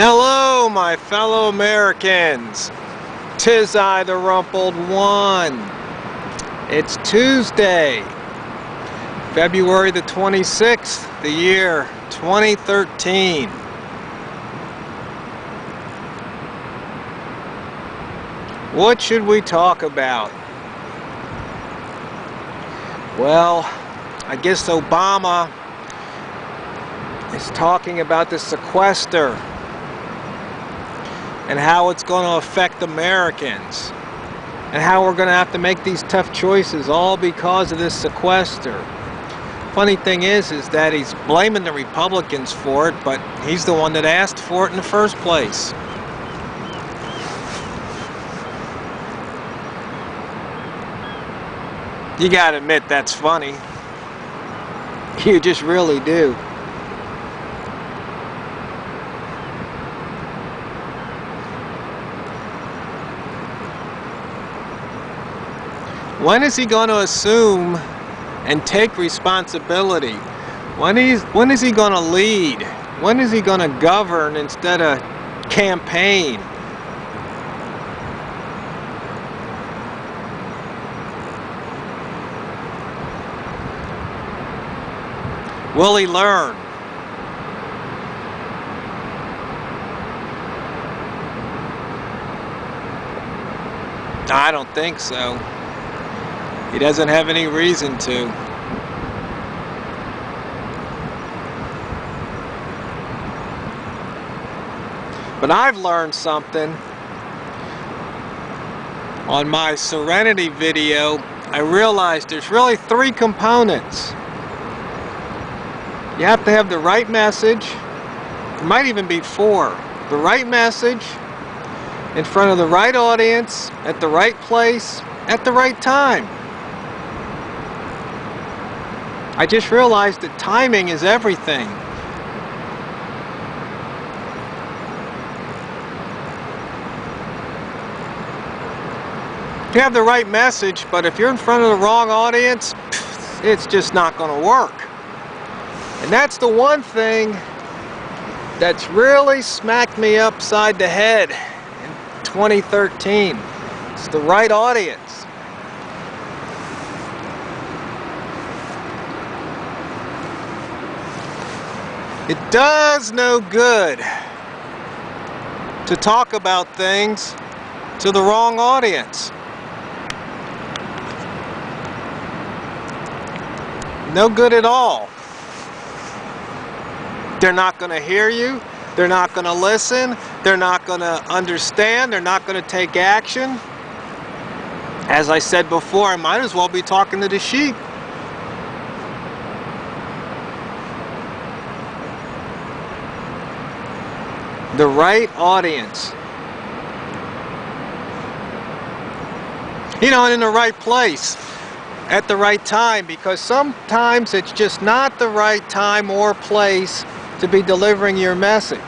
Hello, my fellow Americans. 'Tis I, the Rumpled One. It's Tuesday, February the 26th, the year 2013. What should we talk about? Well, I guess Obama is talking about the sequester and how it's going to affect Americans and how we're going to have to make these tough choices all because of this sequester. Funny thing is that he's blaming the Republicans for it, but he's the one that asked for it in the first place. You gotta admit that's funny. You just really do. When is he going to assume and take responsibility? When is he going to lead? When is he going to govern instead of campaign? Will he learn? I don't think so. He doesn't have any reason to. But I've learned something. On my Serenity video, I realized there's really three components. You have to have the right message. It might even be four. The right message, in front of the right audience, at the right place, at the right time. I just realized that timing is everything. You have the right message, but if you're in front of the wrong audience, it's just not going to work. And that's the one thing that's really smacked me upside the head in 2013. It's the right audience. It does no good to talk about things to the wrong audience. No good at all. They're not going to hear you. They're not going to listen. They're not going to understand. They're not going to take action. As I said before, I might as well be talking to the sheep. The right audience. You know, and in the right place. At the right time, because sometimes it's just not the right time or place to be delivering your message.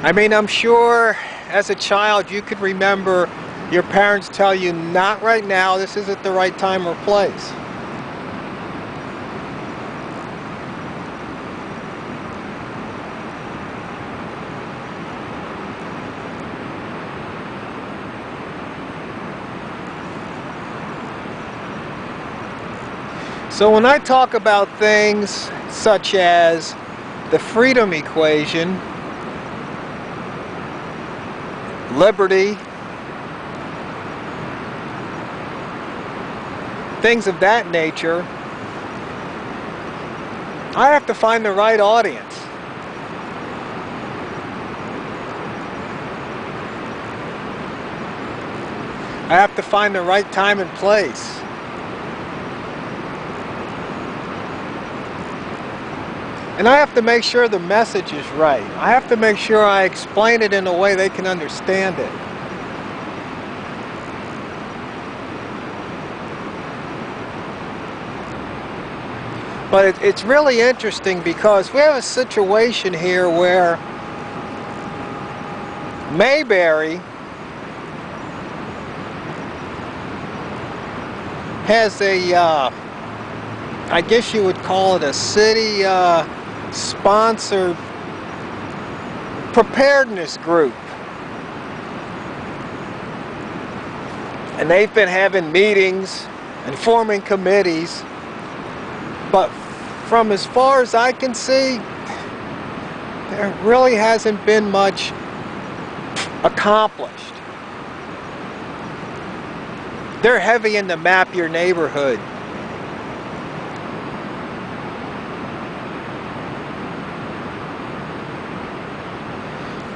I mean, I'm sure as a child you could remember your parents tell you, not right now, this isn't the right time or place. So when I talk about things such as the freedom equation, liberty, things of that nature, I have to find the right audience. I have to find the right time and place. And I have to make sure the message is right. I have to make sure I explain it in a way they can understand it. But it's really interesting because we have a situation here where Mayberry has a, I guess you would call it a city sponsored preparedness group. And they've been having meetings and forming committees, but from as far as I can see, there really hasn't been much accomplished. They're heavy in the map your neighborhood.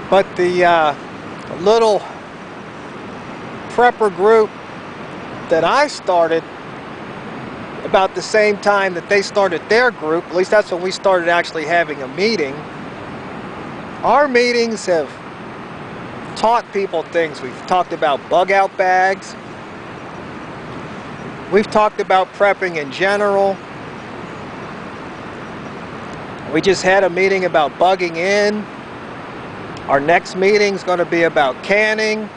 But the little prepper group that I started about the same time that they started their group, at least that's when we started actually having a meeting, our meetings have taught people things. We've talked about bug out bags. We've talked about prepping in general. We just had a meeting about bugging in. Our next meeting is going to be about canning.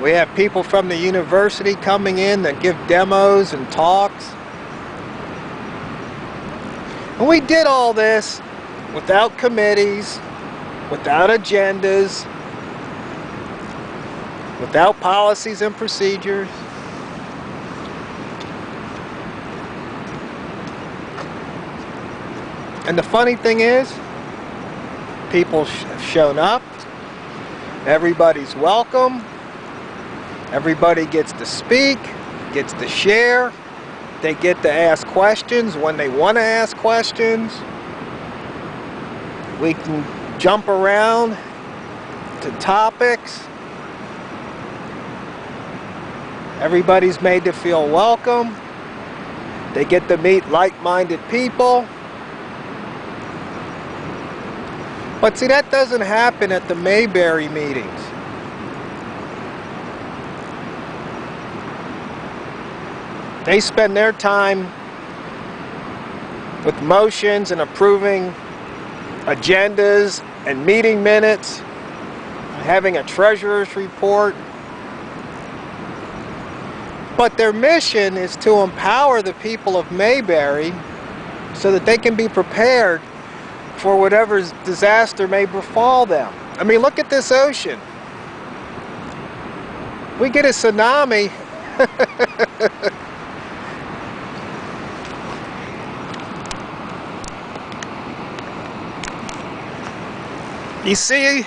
We have people from the university coming in that give demos and talks. And we did all this without committees, without agendas, without policies and procedures. And the funny thing is, people have shown up, everybody's welcome, everybody gets to speak, gets to share, they get to ask questions when they want to ask questions. We can jump around to topics. Everybody's made to feel welcome. They get to meet like-minded people. But see, that doesn't happen at the Mayberry meetings. They spend their time with motions and approving agendas and meeting minutes, having a treasurer's report. But their mission is to empower the people of Mayberry so that they can be prepared for whatever disaster may befall them. I mean, look at this ocean. We get a tsunami. You see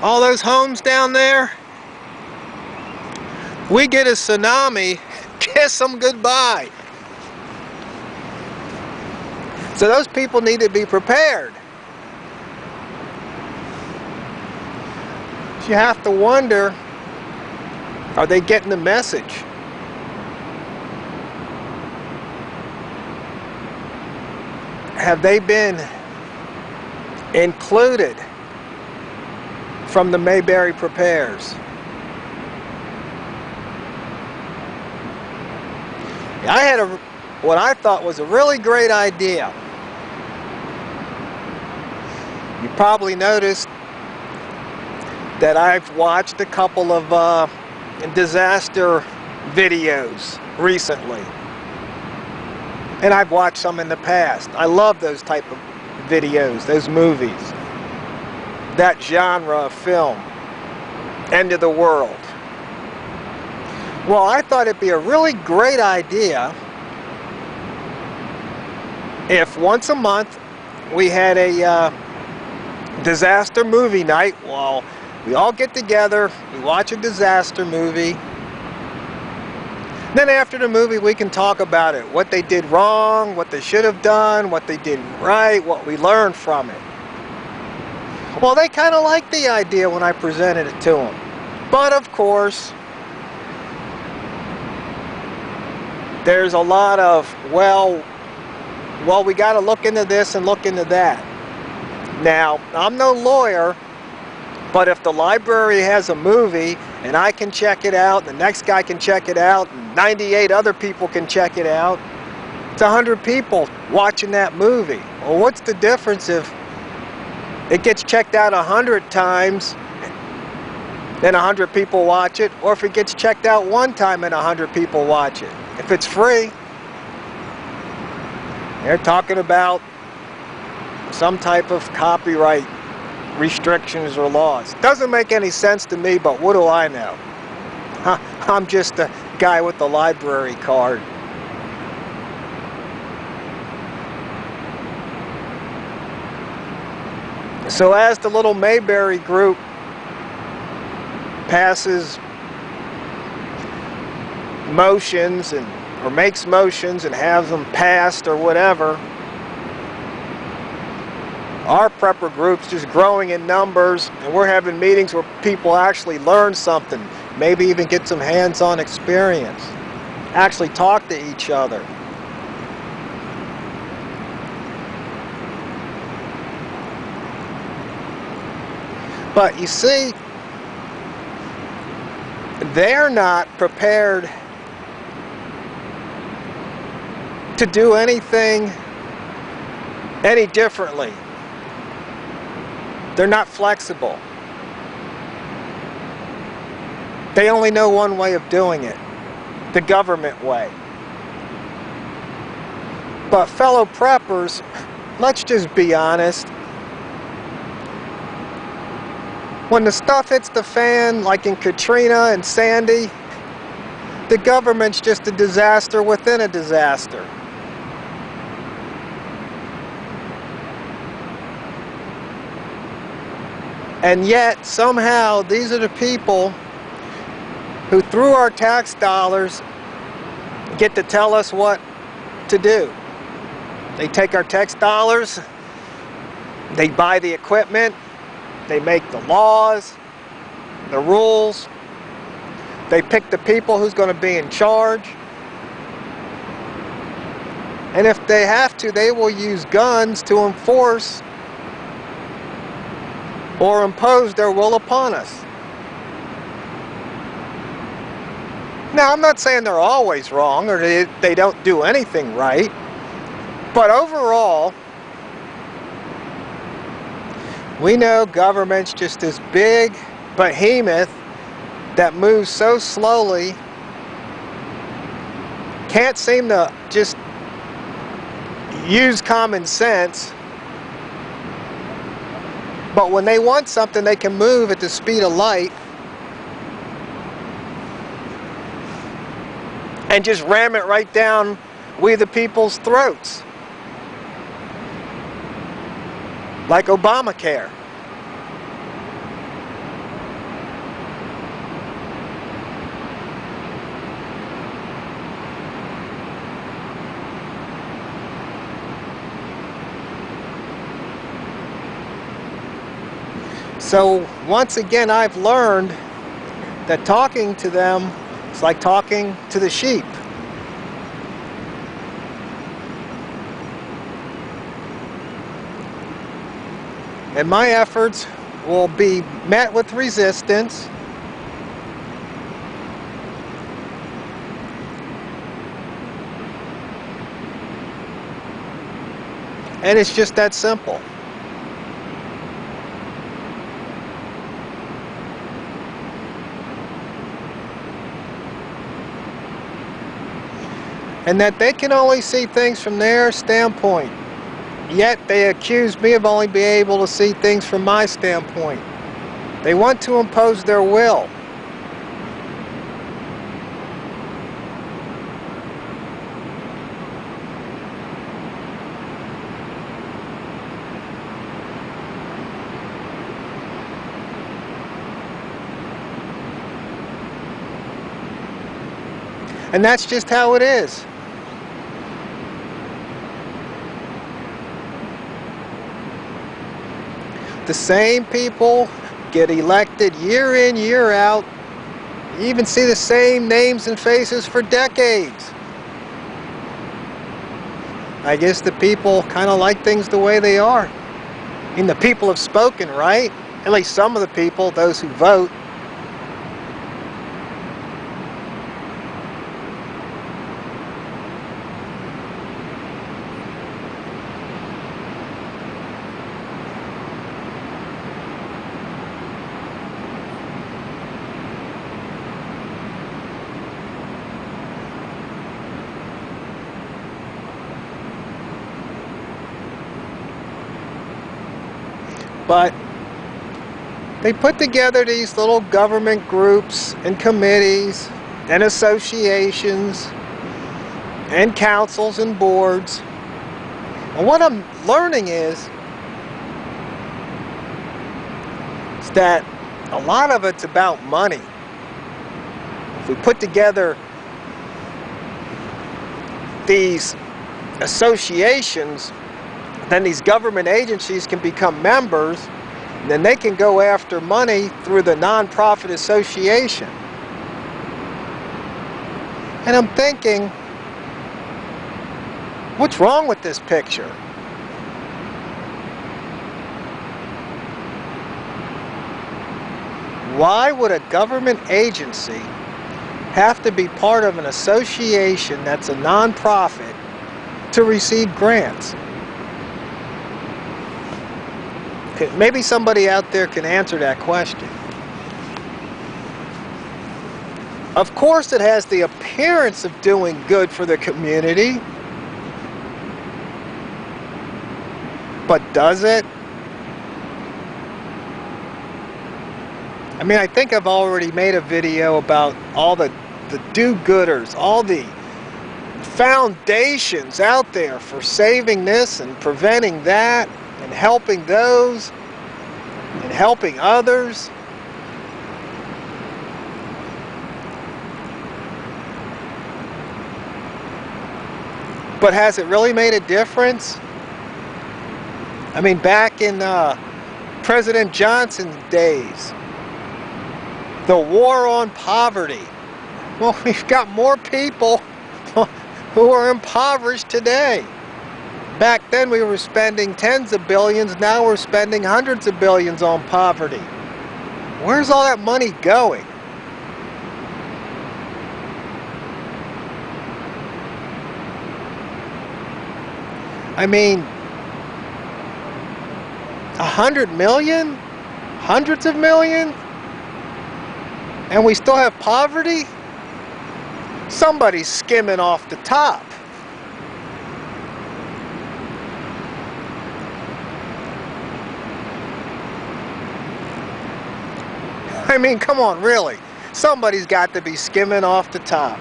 all those homes down there? We get a tsunami, kiss them goodbye. So those people need to be prepared. You have to wonder, are they getting the message? Have they been included from the Mayberry Prepares? I had what I thought was a really great idea. You probably noticed that I've watched a couple of disaster videos recently. And I've watched some in the past. I love those type of videos, those movies. That genre of film. End of the world. Well, I thought it'd be a really great idea if once a month we had a disaster movie night. Well, we all get together, we watch a disaster movie. Then after the movie we can talk about it. What they did wrong, what they should have done, what they did right, what we learned from it. Well, they kind of liked the idea when I presented it to them. But of course, there's a lot of, well, we got to look into this and look into that. Now, I'm no lawyer, but if the library has a movie and I can check it out, the next guy can check it out, and 98 other people can check it out, it's 100 people watching that movie. Well, what's the difference if it gets checked out 100 times and 100 people watch it, or if it gets checked out one time and 100 people watch it? if it's free. They're talking about some type of copyright restrictions or laws. Doesn't make any sense to me, but what do I know? I'm just a guy with the library card. So as the little Mayberry group passes motions or makes motions and has them passed or whatever, our prepper group's just growing in numbers, and we're having meetings where people actually learn something, maybe even get some hands-on experience, actually talk to each other. But you see, they're not prepared to do anything any differently. They're not flexible. They only know one way of doing it, the government way. But fellow preppers, let's just be honest. When the stuff hits the fan, like in Katrina and Sandy, the government's just a disaster within a disaster. And yet, somehow, these are the people who, through our tax dollars, get to tell us what to do. They take our tax dollars, they buy the equipment, they make the laws, the rules, they pick the people who's going to be in charge. And if they have to, they will use guns to enforce or impose their will upon us. Now, I'm not saying they're always wrong or they don't do anything right, but overall, we know government's just this big behemoth that moves so slowly, can't seem to just use common sense, but when they want something, they can move at the speed of light and just ram it right down we the people's throats. Like Obamacare. So once again, I've learned that talking to them is like talking to the sheep. And my efforts will be met with resistance. And it's just that simple. And that they can only see things from their standpoint. Yet they accuse me of only being able to see things from my standpoint. They want to impose their will. And that's just how it is. The same people get elected year in, year out. You even see the same names and faces for decades. I guess the people kind of like things the way they are. I mean, the people have spoken, right? At least some of the people, those who vote. But they put together these little government groups and committees and associations and councils and boards. And what I'm learning is that a lot of it's about money. If we put together these associations, then these government agencies can become members, and then they can go after money through the nonprofit association. And I'm thinking, what's wrong with this picture? Why would a government agency have to be part of an association that's a nonprofit to receive grants? Maybe somebody out there can answer that question. Of course it has the appearance of doing good for the community, but does it? I mean, I think I've already made a video about all the do-gooders, all the foundations out there for saving this and preventing that and helping those and helping others. But has it really made a difference? I mean, back in President Johnson's days, the war on poverty. Well, we've got more people who are impoverished today. Back then we were spending tens of billions, now we're spending hundreds of billions on poverty. Where's all that money going? I mean, 100 million? Hundreds of millions? And we still have poverty? Somebody's skimming off the top. I mean, come on, really. Somebody's got to be skimming off the top.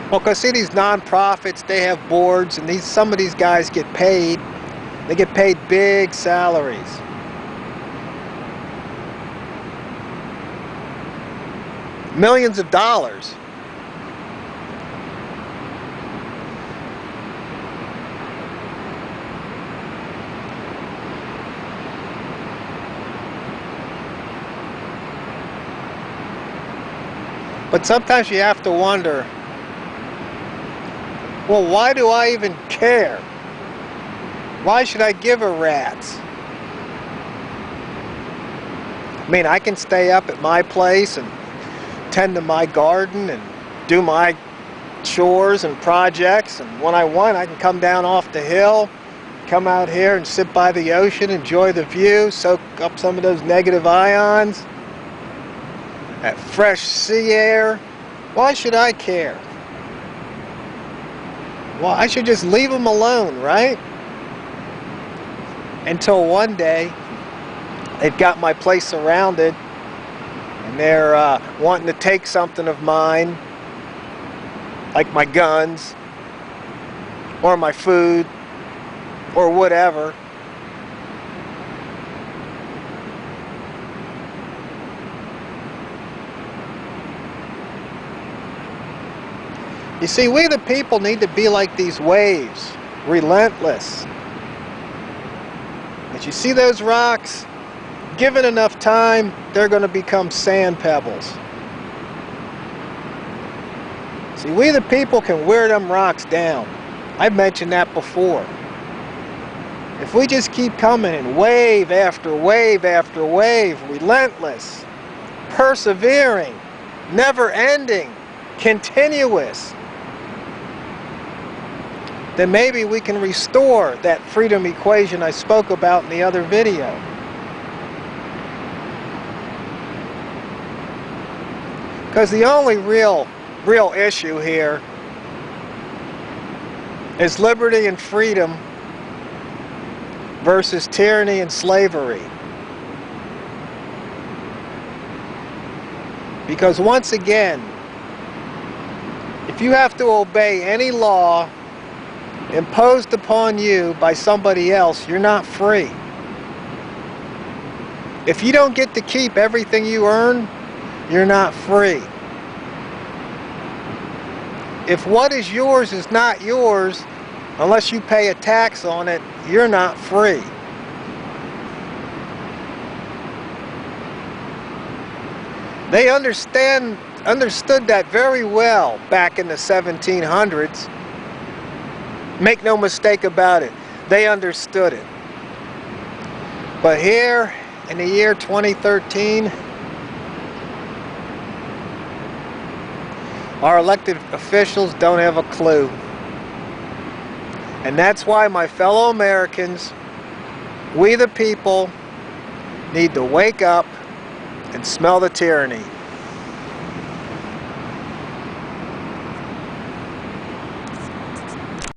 Well, because see, these nonprofits, they have boards, and some of these guys get paid. They get paid big salaries. Millions of dollars. But sometimes you have to wonder, well, why do I even care? Why should I give a rat's? I mean, I can stay up at my place and tend to my garden and do my chores and projects, and when I want, I can come down off the hill, come out here and sit by the ocean, enjoy the view, soak up some of those negative ions, that fresh sea air. Why should I care? Well, I should just leave them alone, right? Until one day they've got my place surrounded and they're wanting to take something of mine, like my guns or my food or whatever. You see, we the people need to be like these waves, relentless. But you see those rocks? Given enough time, they're going to become sand pebbles. See, we the people can wear them rocks down. I've mentioned that before. If we just keep coming in wave after wave after wave, relentless, persevering, never ending, continuous, then maybe we can restore that freedom equation I spoke about in the other video. Because the only real issue here is liberty and freedom versus tyranny and slavery. Because once again, if you have to obey any law imposed upon you by somebody else, you're not free. If you don't get to keep everything you earn, you're not free. If what is yours is not yours, unless you pay a tax on it, you're not free. They understood that very well back in the 1700s. Make no mistake about it, they understood it. But here in the year 2013, our elected officials don't have a clue. And that's why, my fellow Americans, we the people need to wake up and smell the tyranny.